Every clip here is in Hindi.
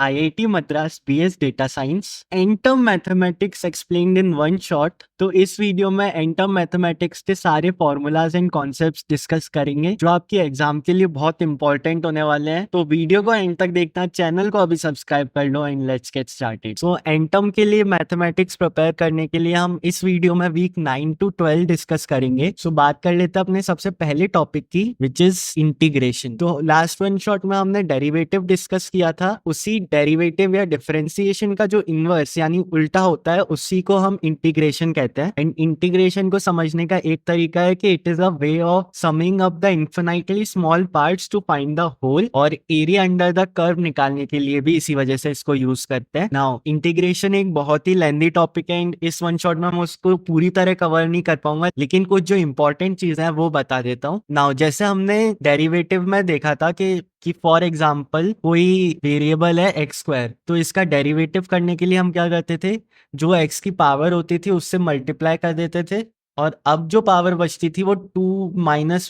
IIT Madras BS data science एंटम mathematics explained in one shot. तो इस वीडियो में एंटम मैथमेटिक्स के सारे फॉर्मूलाज एंड कॉन्सेप्ट्स डिस्कस करेंगे जो आपके एग्जाम के लिए बहुत इंपॉर्टेंट होने वाले हैं। तो वीडियो को एंड तक देखना, चैनल को अभी सब्सक्राइब कर लो एंड लेट्स गेट स्टार्टेड। सो एंटम के लिए मैथमेटिक्स प्रिपेयर करने के लिए हम इस वीडियो में वीक 9 to 12 डिस्कस करेंगे। सो बात कर लेते हैं अपने सबसे पहले टॉपिक की, विच इज इंटीग्रेशन। तो लास्ट वन शॉट में हमने डेरिवेटिव डिस्कस किया था। उसी डेरिवेटिव या डिफरेंशिएशन का जो इनवर्स यानी उल्टा होता है उसी को हम इंटीग्रेशन कहते हैं। एंड इंटीग्रेशन को समझने का एक तरीका है कि it is a way of summing up the infinitely small parts to find the whole, और एरिया अंडर द कर्व निकालने के लिए भी इसी वजह से इसको यूज करते हैं। नाउ इंटीग्रेशन एक बहुत ही लेंथी टॉपिक है एंड इस वन शॉट में मैं उसको पूरी तरह कवर नहीं कर पाऊंगा, लेकिन कुछ जो इंपॉर्टेंट चीज है वो बता देता हूँ। नाउ जैसे हमने डेरिवेटिव में देखा था कि फॉर एग्जाम्पल कोई वेरिएबल है एक्स स्क्वायर, तो इसका डेरिवेटिव करने के लिए हम क्या करते थे, जो एक्स की पावर होती थी उससे मल्टीप्लाई कर देते थे, और अब जो पावर बचती थी वो 2 -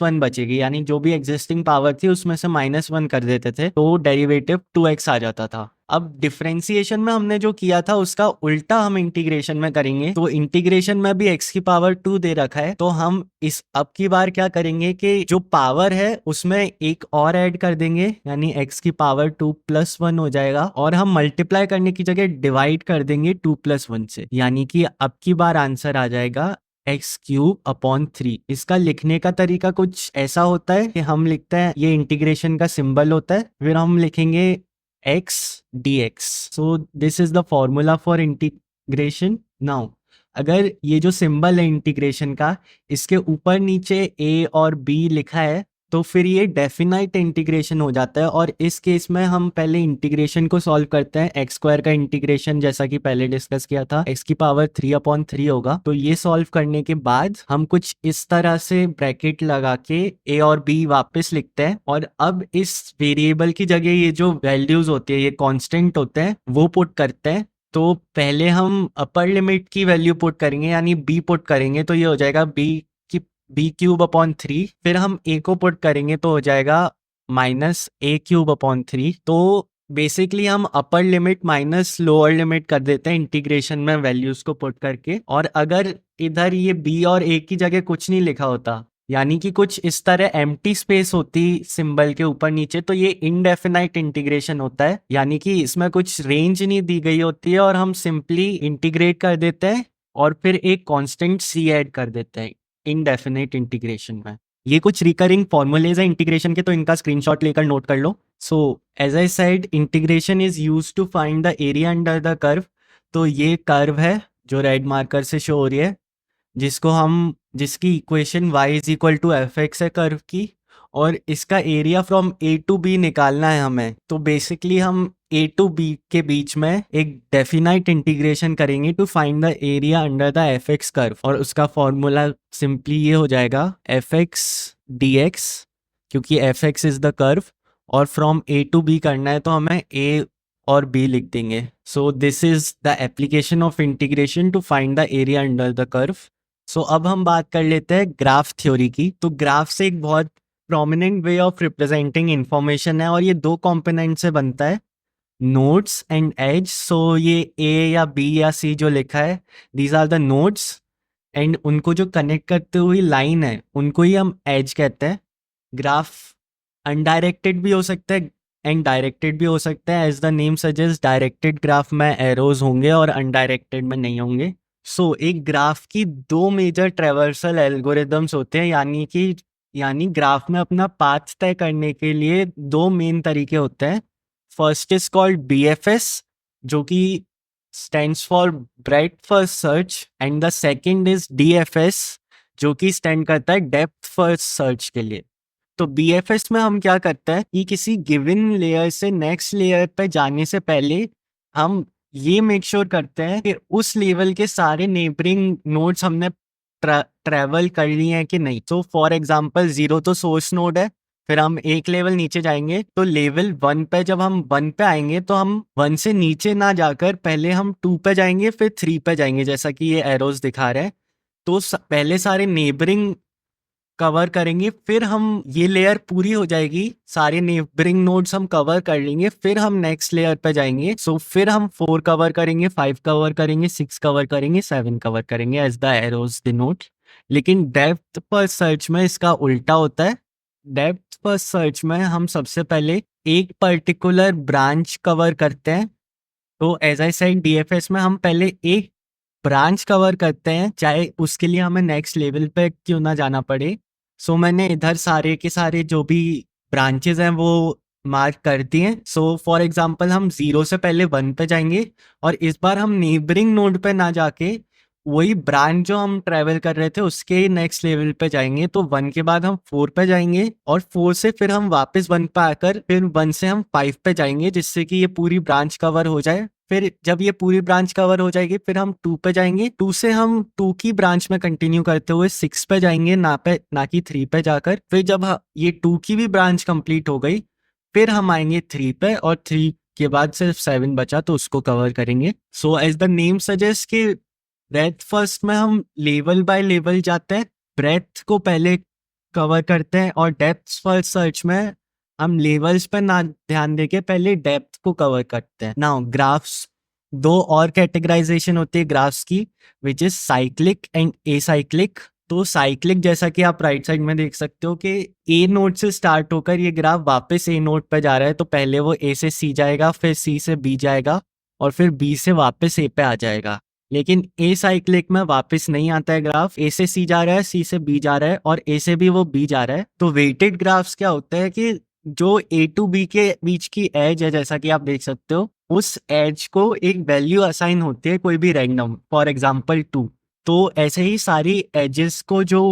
1 बचेगी, यानी जो भी एग्जिस्टिंग पावर थी उसमें से -1 कर देते थे तो डेरिवेटिव 2x आ जाता था। अब डिफरेंशिएशन में हमने जो किया था उसका उल्टा हम इंटीग्रेशन में करेंगे। तो इंटीग्रेशन में भी x की पावर 2 दे रखा है, तो हम इस अब की बार क्या करेंगे कि जो पावर है उसमें एक और ऐड कर देंगे, यानी x की पावर 2 + 1 हो जाएगा, और हम मल्टीप्लाई करने की जगह डिवाइड कर देंगे 2 + 1 से, यानी कि अब की बार आंसर आ जाएगा x³/3। इसका लिखने का तरीका कुछ ऐसा होता है कि हम लिखते हैं, ये इंटीग्रेशन का सिंबल होता है, फिर हम लिखेंगे x dx। So this is the formula for integration. Now अगर ये जो सिंबल है इंटीग्रेशन का, इसके ऊपर नीचे a और b लिखा है तो फिर ये डेफिनाइट इंटीग्रेशन हो जाता है। और इस केस में हम पहले इंटीग्रेशन को सॉल्व करते हैं। एक्स स्क्वायर का इंटीग्रेशन जैसा कि पहले डिस्कस किया था, x की पावर 3/3 होगा। तो ये सॉल्व करने के बाद हम कुछ इस तरह से ब्रैकेट लगा के a और b वापस लिखते हैं, और अब इस वेरिएबल की जगह ये जो वैल्यूज होती है, ये कॉन्स्टेंट होते हैं, वो पुट करते हैं। तो पहले हम अपर लिमिट की वैल्यू पुट करेंगे, यानी b पुट करेंगे, तो ये हो जाएगा b³/3। फिर हम a को पुट करेंगे तो हो जाएगा -a³/3। तो बेसिकली हम upper limit minus lower limit कर देते हैं इंटीग्रेशन में वैल्यूज को पुट करके। और अगर इधर ये b और a की जगह कुछ नहीं लिखा होता, यानी कि कुछ इस तरह एम्प्टी स्पेस होती सिंबल के ऊपर नीचे, तो ये इनडेफिनाइट इंटीग्रेशन होता है, यानी कि इसमें कुछ रेंज नहीं दी गई होती है, और हम सिंपली इंटीग्रेट कर देते हैं और फिर एक कांस्टेंट c ऐड कर देते हैं इनडेफिनेट इंटीग्रेशन में। ये कुछ रिकरिंग फॉर्मूलेज है इंटीग्रेशन के, तो इनका स्क्रीनशॉट लेकर नोट कर लो। So as I said, integration is used to find the area under the curve. तो ये कर्व है जो रेड मार्कर से शो हो रही है, जिसकी इक्वेशन y = fx है कर्व की, और इसका area from a to b निकालना है हमें। तो बेसिकली हम a to b के बीच में एक डेफिनाइट इंटीग्रेशन करेंगे to find the area under the fx curve, और उसका फॉर्मूला सिंपली ये हो जाएगा fx dx, क्योंकि fx इज द कर्व, और फ्रॉम a to b करना है तो हमें a और b लिख देंगे। So this is the application of integration to find the area under the curve. So अब हम बात कर लेते हैं ग्राफ थ्योरी की। तो ग्राफ से एक बहुत prominent way of representing information है, और ये दो कंपोनेंट से बनता है, नोड्स एंड एज। सो ये a या b या c जो लिखा है, these are the nodes, and उनको जो कनेक्ट करते हुई लाइन है उनको ही हम एज कहते हैं। ग्राफ अनडायरेक्टेड भी हो सकता है एंड डायरेक्टेड भी हो सकता है। As the name suggest, directed graph में एरोज होंगे और अनडायरेक्टेड में नहीं होंगे। सो एक ग्राफ की दो मेजर ट्रेवर्सल एल्गोरिदम्स होते हैं, यानी ग्राफ में अपना पाथ तय करने के लिए दो मेन तरीके होते हैं। फर्स्ट इज कॉल्ड BFS, जो कि stands for breadth first search, and the second is DFS, जो कि स्टैंड करता है डेप्थ फर्स्ट सर्च के लिए। तो BFS में हम क्या करते हैं कि किसी गिवन लेयर से नेक्स्ट लेयर पे जाने से पहले हम ये मेक श्योर करते हैं कि उस लेवल के सारे नेबरिंग नोड्स हमने ट्रैवल कर लिए हैं कि नहीं। तो फॉर एग्जांपल 0 तो सोर्स नोड है, फिर हम एक लेवल नीचे जाएंगे तो लेवल 1 पे, जब हम 1 पे आएंगे तो हम 1 से नीचे ना जाकर पहले हम 2 पे जाएंगे फिर 3 पे जाएंगे, जैसा कि ये एरोज दिखा रहे हैं। तो पहले सारे नेबरिंग कवर करेंगे, फिर हम ये लेयर पूरी हो जाएगी, सारे नेबरिंग नोड्स हम कवर कर लेंगे, फिर हम नेक्स्ट लेयर पे जाएंगे। सो फिर हम 4 कवर करेंगे, 5 कवर करेंगे, 6 कवर करेंगे, 7 कवर करेंगे एज द एरोज डिनोट। लेकिन डेप्थ फर्स्ट सर्च में इसका उल्टा होता है। डेप्थ फर्स्ट सर्च में हम सबसे पहले एक पर्टिकुलर ब्रांच कवर करते हैं। तो एज आई सेड, डीएफएस में हम पहले एक ब्रांच कवर करते हैं, चाहे उसके लिए हमें नेक्स्ट लेवल पे क्यों ना जाना पड़े। सो मैंने इधर सारे के सारे जो भी ब्रांचेस हैं वो मार्क कर दिए। सो फॉर एग्जांपल हम 0 से पहले 1 पे जाएंगे, और इस बार हम नेबरिंग नोड पे ना जाके वही ब्रांच जो हम ट्रेवल कर रहे थे उसके नेक्स्ट लेवल पे जाएंगे। तो 1 के बाद हम 4 पे जाएंगे, और 4 से फिर हम वापस 1 पे आकर फिर 1 से हम 5 पे जाएंगे, जिससे कि ये पूरी ब्रांच कवर हो जाए। फिर जब ये पूरी ब्रांच कवर हो जाएगी फिर हम 2 पे जाएंगे, 2 से हम 2 की ब्रांच में कंटिन्यू करते हुए 6 पे जाएंगे, ना कि 3 पे जाकर। फिर जब ये 2 की भी ब्रांच कंप्लीट हो गई फिर हम आएंगे 3 पे, और 3 के बाद सिर्फ 7 बचा तो उसको कवर करेंगे। So as the name suggest कि ब्रेथ फर्स्ट में हम लेवल बाय लेवल जाते हैं, ब्रेथ को पहले कवर करते हैं, और डेप्थ फर्स्ट सर्च में हम लेवल्स पर ना ध्यान देके पहले डेप्थ को कवर करते हैं। नाउ ग्राफ्स, 2 और कैटेगराइजेशन होती है ग्राफ्स की, which is cyclic and acyclic. तो साइक्लिक, जैसा कि आप राइट साइड में देख सकते हो कि ए नोड से स्टार्ट होकर ये ग्राफ वापस ए नोड पे जा रहा है। तो पहले वो ए से सी जाएगा, फिर सी से बी जाएगा, और फिर बी से वापस ए पे आ जाएगा। लेकिन ए साइक्लिक में वापस नहीं आता है ग्राफ, ए से सी जा रहा है, सी से बी जा रहा है, और ए से भी वो बी जा रहा है। तो वेटेड ग्राफ्स क्या होता है कि जो ए टू बी के बीच की एज है, जैसा कि आप देख सकते हो, उस एज को एक वैल्यू असाइन होती है, कोई भी रैंडम, फॉर एग्जांपल 2। तो ऐसे ही सारी एजेस को जो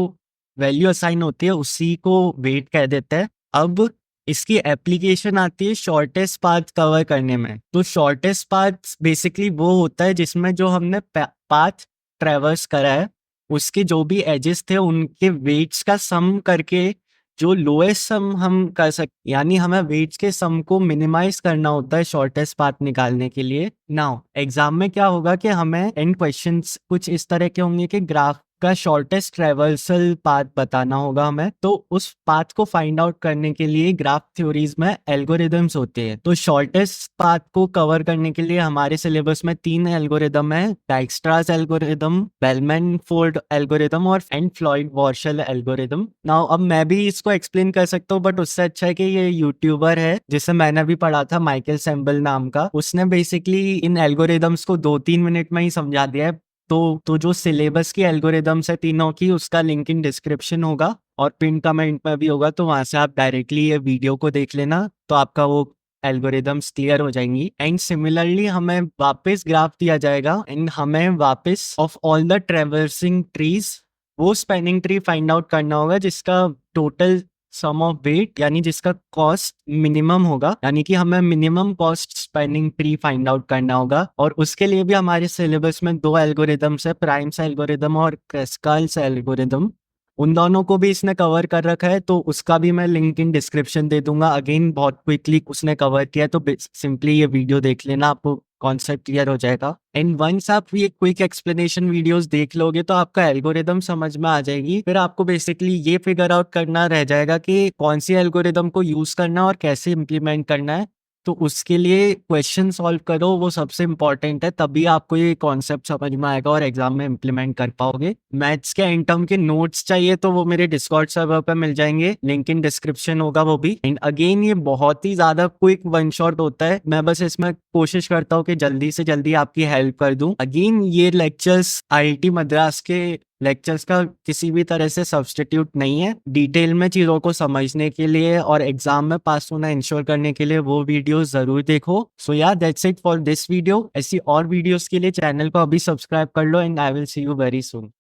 वैल्यू असाइन होती है उसी को वेट कह देते हैं। अब इसकी एप्लीकेशन आती है शॉर्टेस्ट पाथ कवर करने में। तो शॉर्टेस्ट पाथ बेसिकली वो होता है जिसमें जो हमने पाथ ट्रेवर्स करा है उसके जो भी एजेस थे उनके वेट्स का सम करके जो लोएस्ट सम हम कर सकते, यानी हमें वेट्स के सम को मिनिमाइज करना होता है शॉर्टेस्ट पाथ निकालने के लिए। नाउ एग्जाम में क्या होगा कि हमें एंड क्वेश्चंस कुछ इस तरह के होंगे कि ग्राफ का शॉर्टेस्ट ट्रेवर्सल पाथ बताना होगा हमें। तो उस पाथ को फाइंड आउट करने के लिए ग्राफ थ्योरीज में एल्गोरिदम्स होते हैं। तो शॉर्टेस्ट पाथ को कवर करने के लिए हमारे सिलेबस में 3 एल्गोरिदम है, डाइक्स्ट्रास एल्गोरिदम, बेलमैन फोर्ड एल्गोरिदम, और फ्लॉयड वॉर्शल एल्गोरिदम। नाउ अब मैं भी इसको एक्सप्लेन कर सकता हूँ, बट उससे अच्छा है कि ये यूट्यूबर है जिसे मैंने भी पढ़ा था, माइकल सैम्बल नाम का, उसने बेसिकली इन एल्गोरिदम्स को 2-3 मिनट में ही समझा दिया है। तो जो सिलेबस की एल्गोरिदम्स है तीनों की, उसका लिंक इन डिस्क्रिप्शन होगा और पिन कमेंट में भी होगा, तो वहां से आप डायरेक्टली ये वीडियो को देख लेना, तो आपका वो एल्गोरिदम्स क्लियर हो जाएंगी। एंड सिमिलरली हमें वापस ग्राफ दिया जाएगा, एंड हमें वापस of all the traversing trees वो स्पैनिंग ट्री फाइंड आउट करना होगा जिसका टोटल सम ऑफ वेट, यानी जिसका कॉस्ट मिनिमम होगा, यानी कि हमें minimum cost spanning tree find out करना होगा। और उसके लिए भी हमारे सिलेबस में 2 एल्गोरिदम्स है, प्राइम्स एल्गोरिदम और क्रेस्कल्स एल्गोरिदम। उन दोनों को भी इसने कवर कर रखा है, तो उसका भी मैं लिंक इन डिस्क्रिप्शन दे दूंगा। अगेन बहुत क्विकली उसने कवर किया है, तो सिंपली ये वीडियो देख लेना, आपको कॉन्सेप्ट क्लियर हो जाएगा। एंड वंस आप ये क्विक एक्सप्लेनेशन वीडियोस देख लोगे तो आपका एल्गोरिदम समझ में आ जाएगी। फिर आपको बेसिकली ये फिगर आउट करना रह जाएगा कि कौन सी एल्गोरिदम को यूज करना और कैसे इम्प्लीमेंट करना है। तो उसके लिए क्वेश्चन सॉल्व करो, वो सबसे इंपॉर्टेंट है, तभी आपको ये कॉन्सेप्ट समझ में आएगा और एग्जाम में इम्प्लीमेंट कर पाओगे। मैथ्स के एंड टर्म के नोट्स चाहिए तो वो मेरे डिस्कॉर्ड सर्वर पे मिल जाएंगे, लिंक इन डिस्क्रिप्शन होगा वो भी। एंड अगेन ये बहुत ही ज्यादा क्विक वन शॉट होता है, मैं बस इसमें कोशिश करता हूँ कि जल्दी से जल्दी आपकी हेल्प कर दूं। अगेन ये लेक्चर्स आईआईटी मद्रास के लेक्चर्स का किसी भी तरह से सब्सटीट्यूट नहीं है। डिटेल में चीज़ों को समझने के लिए और एग्जाम में पास होना इंश्योर करने के लिए वो वीडियो जरूर देखो। सो या that's it for this video. ऐसी और वीडियोस के लिए चैनल को अभी सब्सक्राइब कर लो, and I will see you very soon.